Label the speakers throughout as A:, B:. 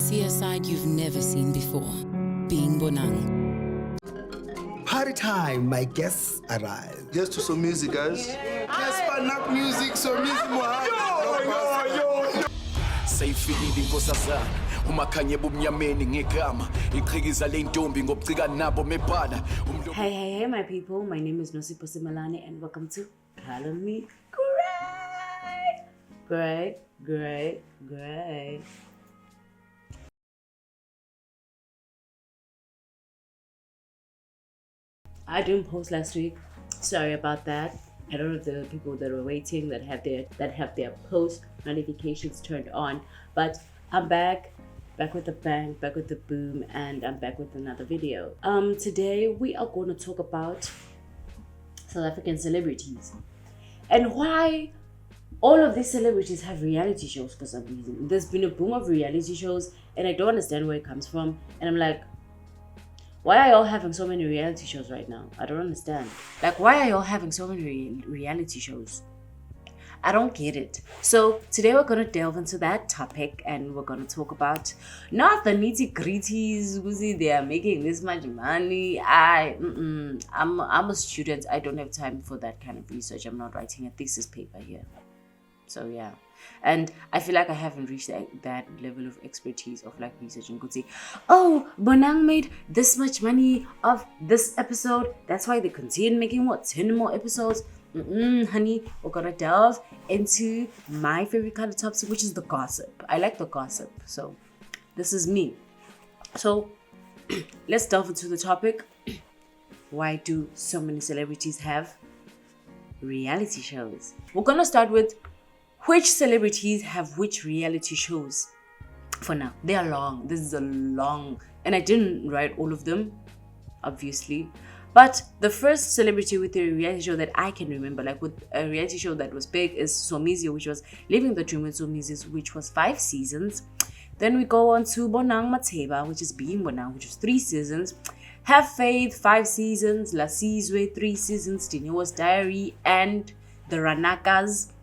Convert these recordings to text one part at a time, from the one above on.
A: See a side you've never seen before. Being Bonang.
B: Party time, my guests arrive.
C: Here's to some music, guys.
B: Casper, not music, so music more. Yo.
D: Sayifilile inkosazana umakhanye bumnyameni ngegama iqhikiza le ntombi ngobcika nabo mebhala.
E: Hey my people, my name is Nosipho Simalane and welcome to Color Me Great. I didn't post last week. Sorry about that. I don't know if the people that were waiting that have their post notifications turned on, but I'm back with a bang, back with the boom, and I'm back with another video. Today we are going to talk about South African celebrities and why all of these celebrities have reality shows for some reason. There's been a boom of reality shows and I don't understand where it comes from, and I'm like, why are y'all having so many reality shows right now? I don't understand. Like, why are y'all having so many reality shows? I don't get it. So today we're going to delve into that topic and we're going to talk about not the nitty gritties. They are making this much money. I'm a student. I don't have time for that kind of research. I'm not writing a thesis paper here. So yeah. And I feel like I haven't reached that level of expertise of like researching. Could say, oh, Bonang made this much money of this episode. That's why they continue making 10 more episodes. Honey, we're gonna delve into my favorite kind of topic, which is the gossip. I like the gossip. So this is me. So let's delve into the topic. Why do so many celebrities have reality shows? We're gonna start with which celebrities have which reality shows. For now, they are long. This is a long, and I didn't write all of them, obviously. But the first celebrity with a reality show that I can remember, like with a reality show that was big, is Somizi, which was Living the Dream with Somizi, which was 5 seasons. Then we go on to Bonang Mateba, which is Being Bonang, which was 3 seasons. Have Faith, 5 seasons. La Sizwe, 3 seasons. Dineo's Diary, and the Ranakas.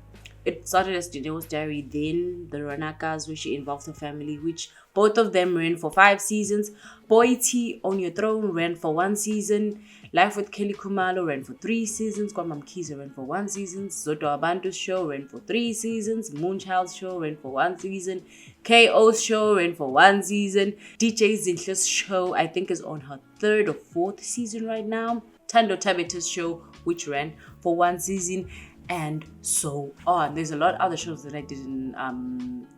E: It started as Dineo's Diary, then the Ranakas, where she involved her family, which both of them ran for 5 seasons. Boiti on Your Throne ran for 1 season. Life with Kelly Kumalo ran for 3 seasons. Kwamam Kiza ran for 1 season. Zoto Abando's show ran for 3 seasons. Moonchild's show ran for 1 season. KO's show ran for 1 season. DJ Zinhla's show, I think, is on her 3rd or 4th season right now. Tando Tabita's show, which ran for 1 season. And so on. There's a lot of other shows that I didn't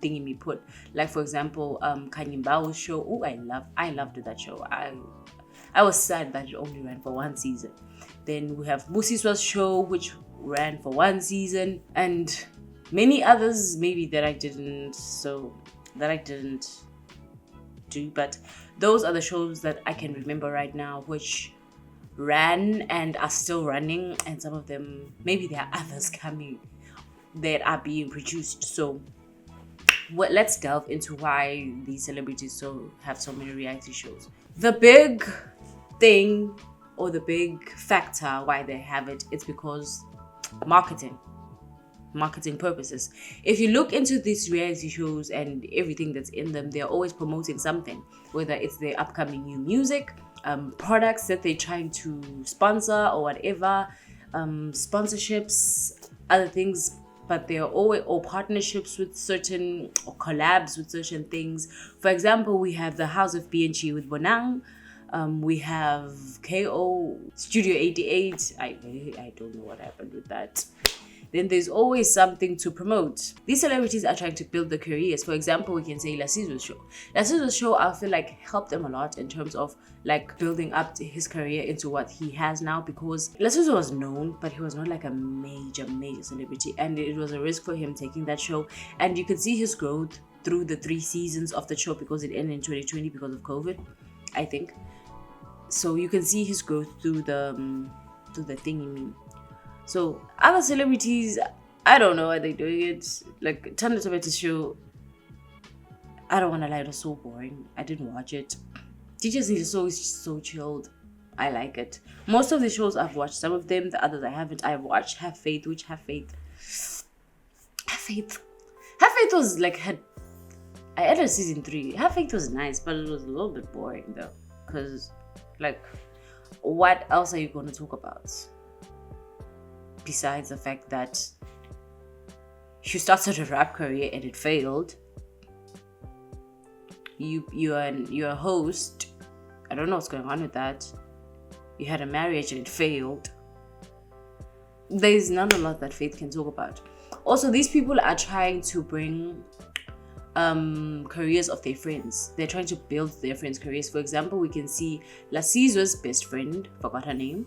E: thingy me put. Like for example, Kanye Mbao's show. Oh, I loved that show. I was sad that it only ran for 1 season. Then we have Busiswa's show, which ran for 1 season, and many others maybe that I didn't do. But those are the shows that I can remember right now, which ran and are still running, and some of them, maybe there are others coming that are being produced. So let's delve into why these celebrities have so many reality shows. The big thing, or the big factor why they have it's because marketing purposes. If you look into these reality shows and everything that's in them, they're always promoting something, whether it's their upcoming new music, products that they're trying to sponsor or whatever, sponsorships, other things, but they're always, or partnerships with certain, or collabs with certain things. For example, we have the House of B&G with Bonang. We have KO Studio 88. I don't know what happened with that. Then there's always something to promote. These celebrities are trying to build their careers. For example, we can say La Sizwe's show. La Sizwe's show, I feel like, helped him a lot in terms of like building up his career into what he has now, because La Sizwe was known, but he was not like a major celebrity, and it was a risk for him taking that show. And you can see his growth through the 3 seasons of the show, because it ended in 2020 because of COVID, I think. So you can see his growth through the thing you mean. So other celebrities, I don't know why they're doing it. Like Tando Tabita's show, I don't want to lie, it was so boring. I didn't watch it. Teachers in the show is so chilled. I like it. Most of the shows I've watched, some of them, the others I haven't. I've watched Have Faith, Have Faith was like, I added season 3. Her Faith was nice, but it was a little bit boring though. Because, like, what else are you going to talk about? Besides the fact that you started a rap career and it failed. You're a host. I don't know what's going on with that. You had a marriage and it failed. There's not a lot that Faith can talk about. Also, these people are trying to bring careers of their friends. They're trying to build their friends' careers. For example, we can see Lasizwe's best friend, forgot her name.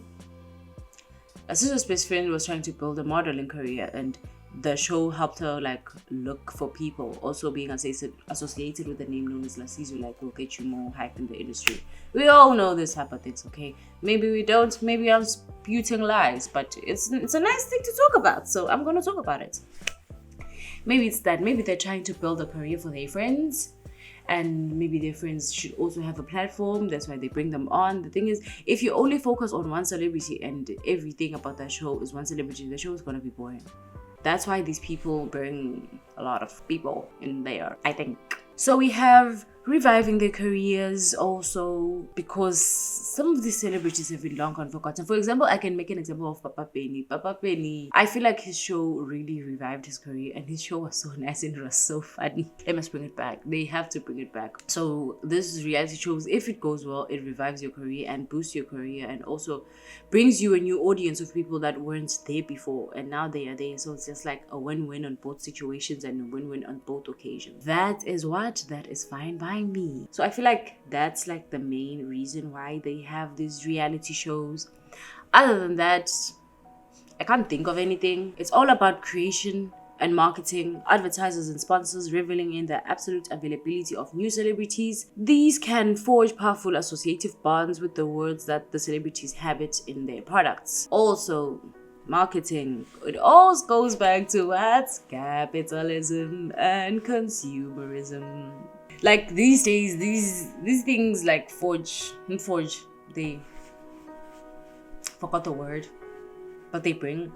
E: Lasizwe's best friend was trying to build a modeling career, and the show helped her like look for people. Also being associated with the name known as Lasizwe, like, will get you more hype in the industry. We all know this type of things, okay? Maybe we don't, maybe I'm spewing lies, but it's a nice thing to talk about, so I'm gonna talk about it. Maybe it's that, maybe they're trying to build a career for their friends, and maybe their friends should also have a platform. That's why they bring them on. The thing is, if you only focus on one celebrity and everything about that show is one celebrity, the show is gonna be boring. That's why these people bring a lot of people in there, I think. So we have reviving their careers also, because some of these celebrities have been long gone forgotten. For example, I can make an example of Papa Penny. Papa Penny, I feel like his show really revived his career, and his show was so nice and it was so funny. They must bring it back. They have to bring it back. So this reality shows, if it goes well, it revives your career and boosts your career, and also brings you a new audience of people that weren't there before, and now they are there. So it's just like a win-win on both situations and a win-win on both occasions. That is fine by me. So I feel like that's like the main reason why they have these reality shows. Other than that, I can't think of anything. It's all about creation and marketing, advertisers and sponsors reveling in the absolute availability of new celebrities. These can forge powerful associative bonds with the words that the celebrities habit in their products. Also, marketing. It all goes back to what? Capitalism and consumerism. Like these days, these things like forge, they forgot the word, but they bring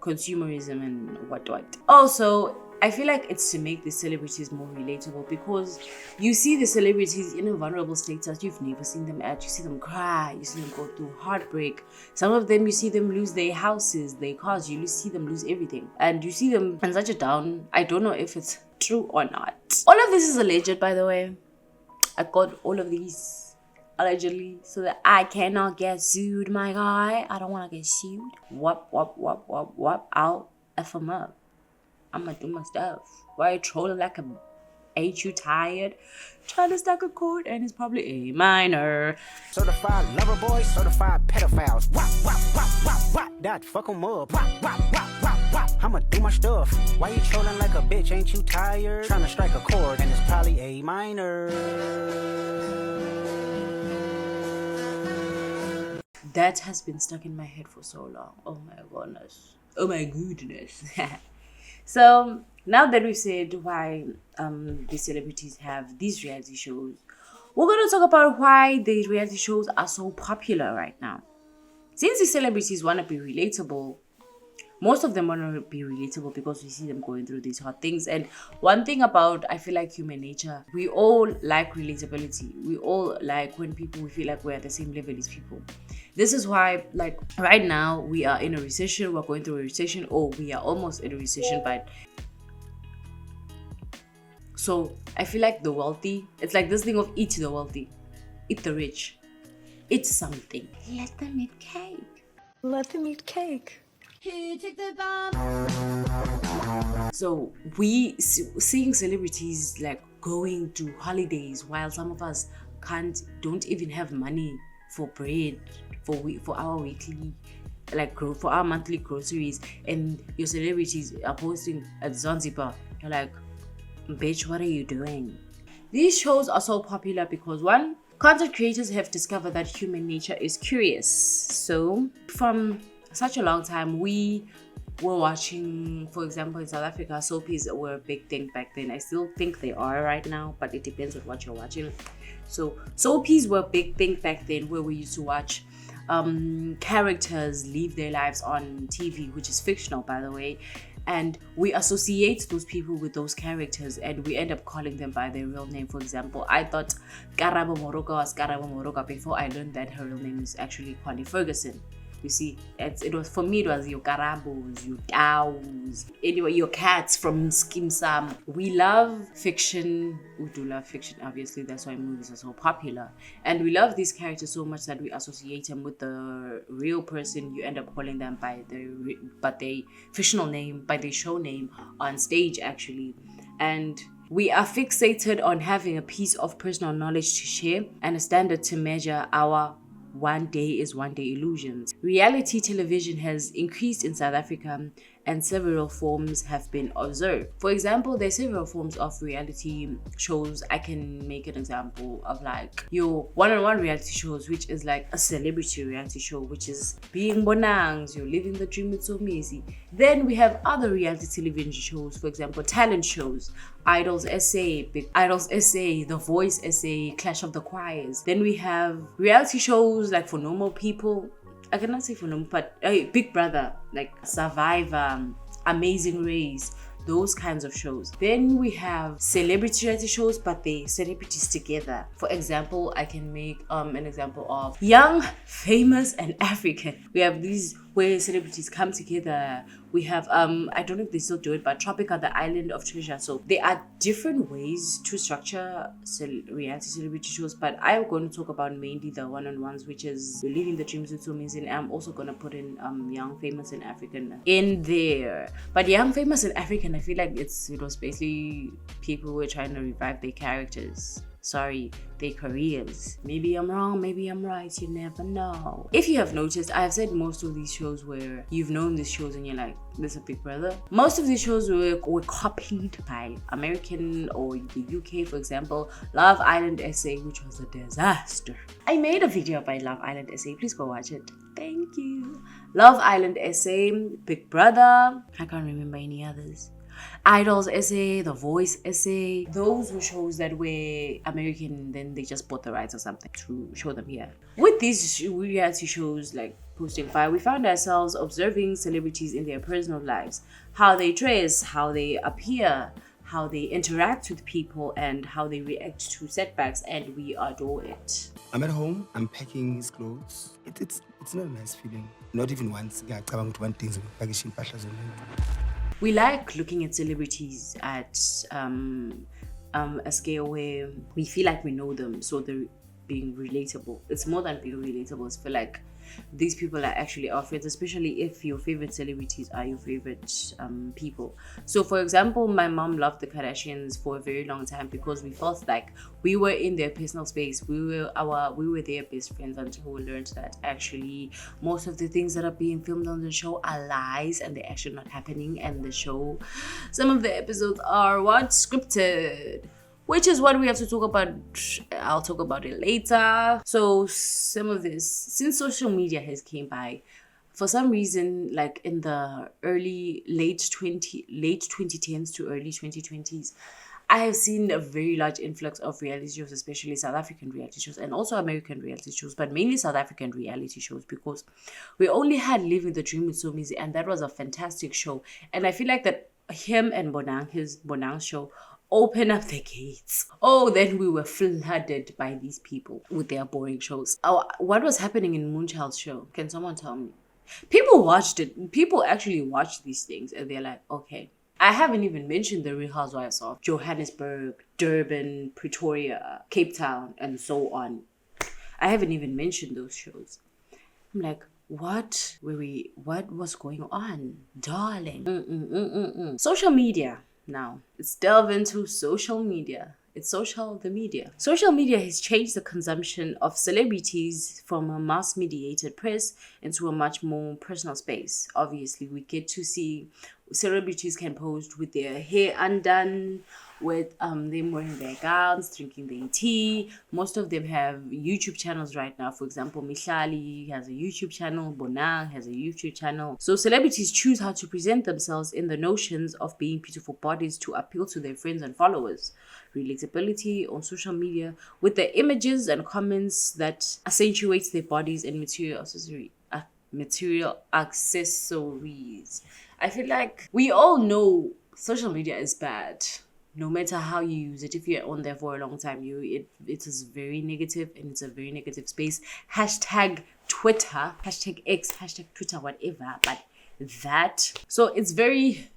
E: consumerism and what. Also, I feel like it's to make the celebrities more relatable, because you see the celebrities in a vulnerable state that you've never seen them at. You see them cry, you see them go through heartbreak. Some of them, you see them lose their houses, their cars, you see them lose everything. And you see them in such a down, I don't know if it's true or not. All of this is alleged, by the way. I got all of these allegedly so that I cannot get sued, my guy. I don't want to get sued. Wop. I'll F them up. I'm gonna do my stuff. Why are you trolling like a... Ain't you tired? Trying to stack a chord and it's probably A minor.
C: Certified lover boys, certified pedophiles. Wop. That fuck 'em up. Wop. I'ma do my stuff. Why you trolling like a bitch? Ain't you tired? Trying to strike a chord and it's probably A minor.
E: That has been stuck in my head for so long. Oh my goodness. So now that we've said why the celebrities have these reality shows, we're going to talk about why the reality shows are so popular right now. Since the celebrities want to be relatable, most of them want to be relatable because we see them going through these hard things. And one thing about, I feel like, human nature, we all like relatability. We all like when we feel like we're at the same level as people. This is why, like, right now we are in a recession, we're going through a recession, or we are almost in a recession, but so I feel like the wealthy, it's like this thing of eat the wealthy, eat the rich, eat something. Let them eat cake.
A: Let them eat cake.
E: So we seeing celebrities like going to holidays while some of us don't even have money for bread, for our weekly, like for our monthly groceries, and your celebrities are posting at Zanzibar. You're like, bitch, what are you doing? These shows are so popular because, one, content creators have discovered that human nature is curious. So from such a long time, we were watching, for example, in South Africa, soapies were a big thing back then. I still think they are right now, but it depends on what you're watching. So soapies were a big thing back then, where we used to watch characters live their lives on TV, which is fictional, by the way, and we associate those people with those characters, and we end up calling them by their real name. For example, I thought Karabo Moroka was Karabo Moroka before I learned that her real name is actually Kwani Ferguson. You see, it was, for me, it was your Karabos, your Taos, anyway, your cats from Skim Sam. We love fiction. We do love fiction, obviously. That's why movies are so popular. And we love these characters so much that we associate them with the real person. You end up calling them by their fictional name, by their show name on stage, actually. And we are fixated on having a piece of personal knowledge to share and a standard to measure our one day illusions. Reality television has increased in South Africa, and several forms have been observed. For example, there are several forms of reality shows. I can make an example of like your one-on-one reality shows, which is like a celebrity reality show, which is being bonangs, you're living the dream, it's so easy. Then we have other reality television shows, for example, talent shows, Idols SA, Big Idols SA, The Voice SA, Clash of the Choirs. Then we have reality shows like for normal people. I cannot say for normal, but Big Brother, like Survivor, Amazing Race, those kinds of shows. Then we have celebrity reality shows, but they celebrities together. For example, I can make an example of Young, Famous, and African. We have these where celebrities come together. We have I don't know if they still do it, but Tropica, the Island of Treasure. So there are different ways to structure reality celebrity shows, but I'm going to talk about mainly the one-on-ones, which is You're Living the Dreams with So Amazing. I'm also going to put in Young, Famous, and African in there. But Young, Famous, and African, I feel like it was basically people who were trying to revive their characters. Sorry, their careers. Maybe I'm wrong, maybe I'm right, you never know. If you have noticed, I have said most of these shows where you've known these shows and you're like, this is a Big Brother. Most of these shows were copied by American or the UK, for example, Love Island SA, which was a disaster. I made a video about Love Island SA, please go watch it. Thank you. Love Island SA, Big Brother, I can't remember any others. Idols SA, The Voice SA. Those were shows that were American, then they just bought the rights or something to show them here. With these reality shows like Posting Fire, we found ourselves observing celebrities in their personal lives, how they dress, how they appear, how they interact with people, and how they react to setbacks, and we adore it.
B: I'm at home, I'm packing his clothes. It's not a nice feeling. Not even once.
E: We like looking at celebrities at a scale where we feel like we know them, so they're being relatable. It's more than being relatable. It's feel like these people are actually our friends, especially if your favorite celebrities are your favorite people. So for example, my mom loved the Kardashians for a very long time because we felt like we were in their personal space. We were their best friends until we learned that actually most of the things that are being filmed on the show are lies and they're actually not happening. And the show, some of the episodes are scripted, which is what we have to talk about. I'll talk about it later. So some of this, since social media has came by, for some reason, like in the late 2010s to early 2020s, I have seen a very large influx of reality shows, especially South African reality shows and also American reality shows, but mainly South African reality shows, because we only had Living the Dream with So Easy, and that was a fantastic show. And I feel like that him and his Bonang show, open up the gates. Oh, then we were flooded by these people with their boring shows. Oh, what was happening in Moonchild's show? Can someone tell me? People watched it. People actually watched these things and they're like, okay. I haven't even mentioned the Real Housewives of Johannesburg, Durban, Pretoria, Cape Town, and so on. I haven't even mentioned those shows. I'm like, what was going on? Darling. Social media. Now, let's delve into social media. It's the media. Social media has changed the consumption of celebrities from a mass-mediated press into a much more personal space. Obviously, we get to see celebrities can post with their hair undone, with them wearing their gowns, drinking their tea. Most of them have YouTube channels right now. For example, Mihlali has a YouTube channel, Bonang has a YouTube channel. So celebrities choose how to present themselves in the notions of being beautiful bodies to appeal to their friends and followers. Relatability on social media with the images and comments that accentuates their bodies and material accessories. I feel like we all know social media is bad. No matter how you use it, if you're on there for a long time, it is very negative, and it's a very negative space. Hashtag Twitter, hashtag X, hashtag Twitter, whatever. But that, so it's very,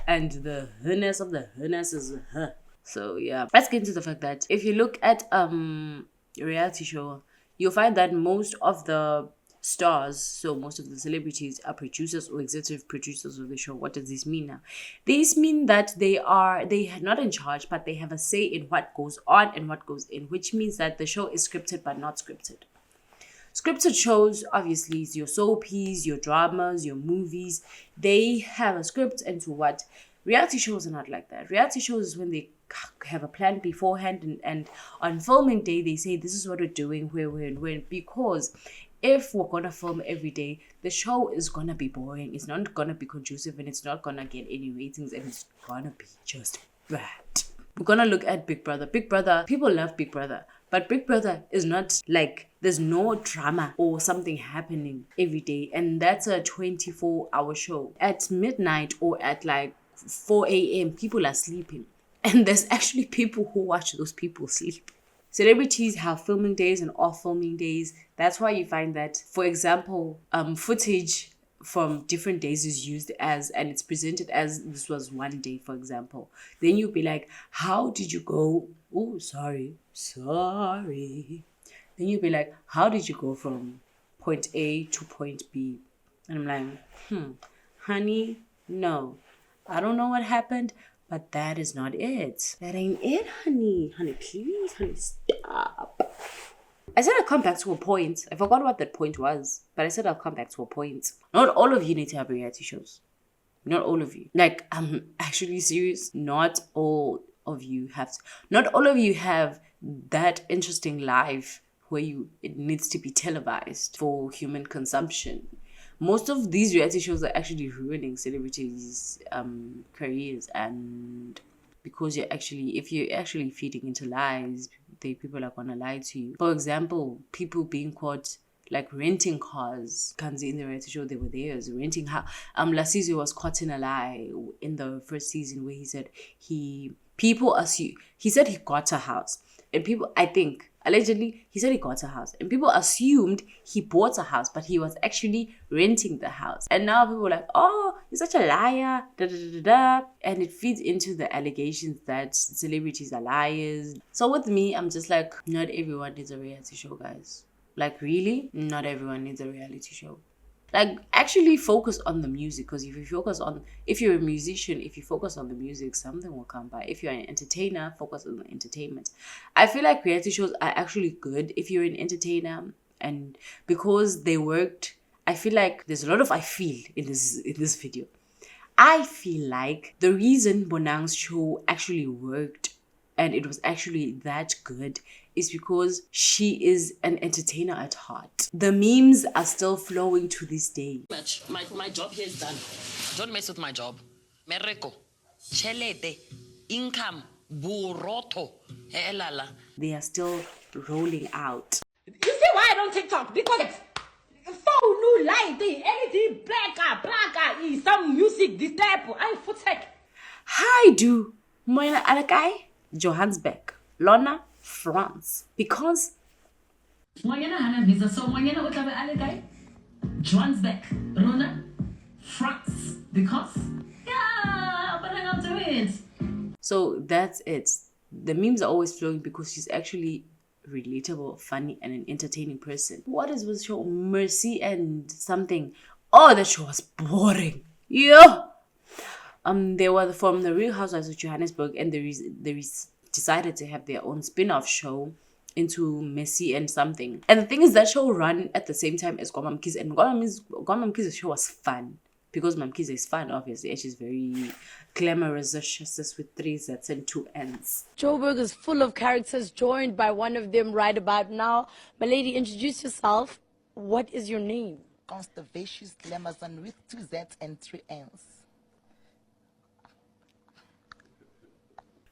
E: and the herness of the herness is So yeah, let's get into the fact that if you look at a reality show, you'll find that most of the stars, so most of the celebrities, are producers or executive producers of the show. What does this mean now? This mean that they are not in charge, but they have a say in what goes on and what goes in, which means that the show is scripted but not scripted. Scripted shows, obviously, is your soapies, your dramas, your movies. They have a script into what. Reality shows are not like that. Reality shows is when they have a plan beforehand, and on filming day, they say, this is what we're doing, where, when. Because if we're going to film every day, the show is going to be boring. It's not going to be conducive, and it's not going to get any ratings, and it's going to be just bad. We're going to look at Big Brother. Big Brother, people love Big Brother. But Big Brother is not like, there's no drama or something happening every day. And that's a 24-hour show. At midnight or at like 4 a.m., people are sleeping. And there's actually people who watch those people sleep. Celebrities have filming days and off filming days. That's why you find that, for example, footage from different days is used as, and it's presented as this was one day, for example. Then you'll be like, how did you go? Oh, sorry. Then you'll be like, how did you go from point A to point B? And I'm like, honey, no. I don't know what happened, but that is not it. That ain't it, honey. Honey, please, honey, stop. I said I'll come back to a point. I forgot what that point was, but I said I'll come back to a point. Not all of you need to have reality shows. Not all of you. Like, I'm actually serious. Not all of you have to. Not all of you have that interesting life where it needs to be televised for human consumption. Most of these reality shows are actually ruining celebrities' careers, and because if you're actually feeding into lies, people are gonna lie to you. For example, people being caught like renting cars. Kanzi in the reality show, they were there renting how Lasizwe was caught in a lie in the first season where he said he said he got a house, and people, I think allegedly he said he got a house, and people assumed he bought a house, but he was actually renting the house. And now people are like, oh, you're such a liar, da da da da. And it feeds into the allegations that celebrities are liars. So with me, I'm just like, not everyone needs a reality show, guys. Like, really, not everyone needs a reality show. Like, actually focus on the music, because if you're a musician, if you focus on the music, something will come by. If you're an entertainer, focus on the entertainment. I feel like reality shows are actually good if you're an entertainer, and because they worked, I feel like there's a lot of I feel in this video. I feel like the reason Bonang's show actually worked and it was actually that good is because she is an entertainer at heart. The memes are still flowing to this day.
F: My job here is done. Don't mess with my job. Mereko, chelete, income, buroto, elala.
E: They are still rolling out.
G: You see why I don't TikTok? Because phone new light, anything black, is some music, this type. I footek.
E: Hi, do Moina Alakai, Johannesburg, Lona, France, because
G: Moyana Hana visa, so Moyana Utabe Alakai, Johannesburg, Rona, France, because but I don't do it.
E: So that's it. The memes are always flowing because she's actually relatable, funny, and an entertaining person. What is with the show? Mercy and something. Oh, that show was boring. Yeah. They were from the Real Housewives of Johannesburg, and they decided to have their own spin-off show into Messi and something. And the thing is, that show ran at the same time as Gwama Mkhize, and Gwama Mkhize's show was fun. Because Mam Mkhize is fun, obviously, and she's very glamorous with 3 Z's and 2 N's.
H: Joburg is full of characters, joined by one of them right about now. My lady, introduce yourself. What is your name?
I: Conservacious Glamazon with 2 Z's and 3 N's.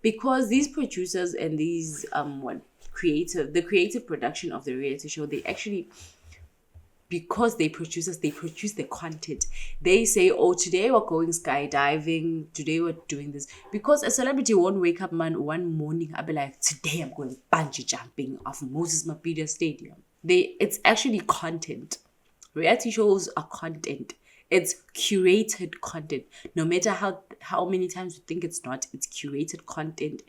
E: Because these producers and these the creative production of the reality show, they actually because they produce the content. They say, oh, today we're going skydiving, today we're doing this. Because a celebrity won't wake up one morning, I'll be like, today I'm going bungee jumping off Moses Mabhida Stadium. It's actually content. Reality shows are content. It's curated content. No matter how many times you think it's not, it's curated content,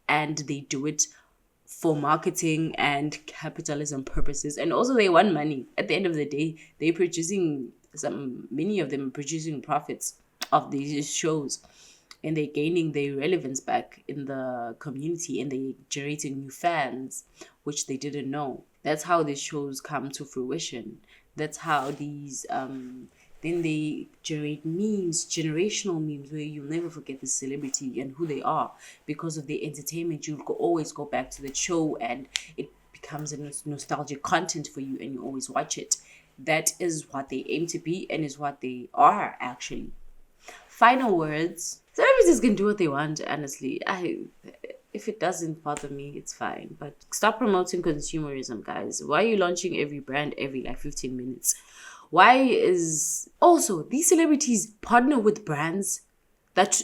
E: and they do it for marketing and capitalism purposes. And also they want money. At the end of the day, many of them are producing profits of these shows, and they're gaining their relevance back in the community, and they're generating new fans, which they didn't know. That's how these shows come to fruition. That's how these then they generate memes, generational memes, where you'll never forget the celebrity and who they are. Because of the entertainment, you'll always go back to the show, and it becomes a nostalgic content for you, and you always watch it. That is what they aim to be, and is what they are, actually. Final words. Celebrities can do what they want, honestly. If it doesn't bother me, it's fine. But stop promoting consumerism, guys. Why are you launching every brand every 15 minutes? Why is... Also, these celebrities partner with brands that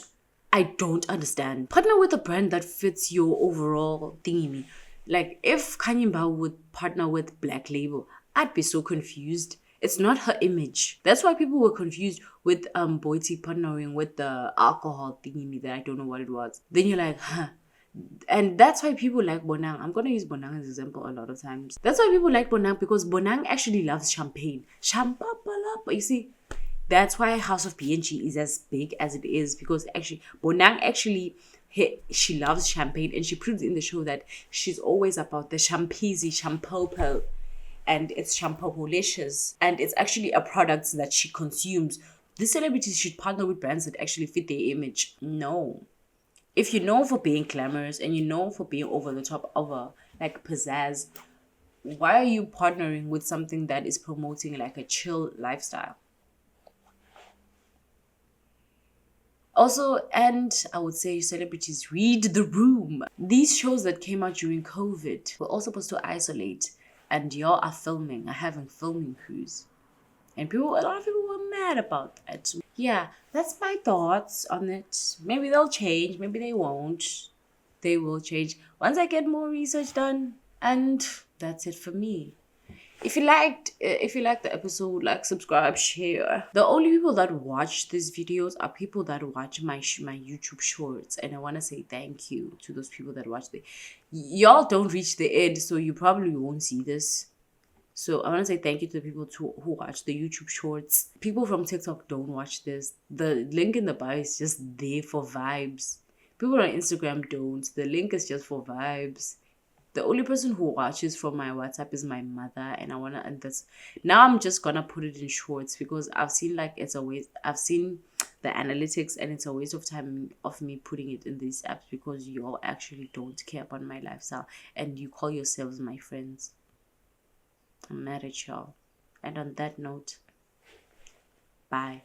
E: I don't understand. Partner with a brand that fits your overall thingy. Like, if Kanye Mbao would partner with Black Label, I'd be so confused. It's not her image. That's why people were confused with Boity partnering with the alcohol thingy that I don't know what it was. Then you're like, huh. And that's why people like Bonang. I'm going to use Bonang as an example a lot of times. That's why people like Bonang, because Bonang actually loves champagne. You see, that's why House of PNG is as big as it is, because actually Bonang she loves champagne, and she proves in the show that she's always about the champezy, champopo, and it's champopolicious, and it's actually a product that she consumes. These celebrities should partner with brands that actually fit their image. No. If you're known for being glamorous and you're known for being over the top, over like pizzazz, why are you partnering with something that is promoting like a chill lifestyle? Also, and I would say celebrities, read the room. These shows that came out during COVID were all supposed to isolate, and y'all are having filming crews. And a lot of people were mad about that. Yeah, that's my thoughts on it. Maybe they'll change, maybe they won't. They will change once I get more research done. And that's it for me. If you liked the episode, like, subscribe, share. The only people that watch these videos are people that watch my YouTube shorts, and I want to say thank you to those people that watch y'all don't reach the end, so you probably won't see this. So I want to say thank you to the people who watch the YouTube shorts. People from TikTok don't watch this. The link in the bio is just there for vibes. People on Instagram don't. The link is just for vibes. The only person who watches from my WhatsApp is my mother, and now I'm just gonna put it in shorts, because I've seen it's a waste. I've seen the analytics, and it's a waste of time of me putting it in these apps, because y'all actually don't care about my lifestyle, and you call yourselves my friends. I'm mad at y'all. And on that note, bye.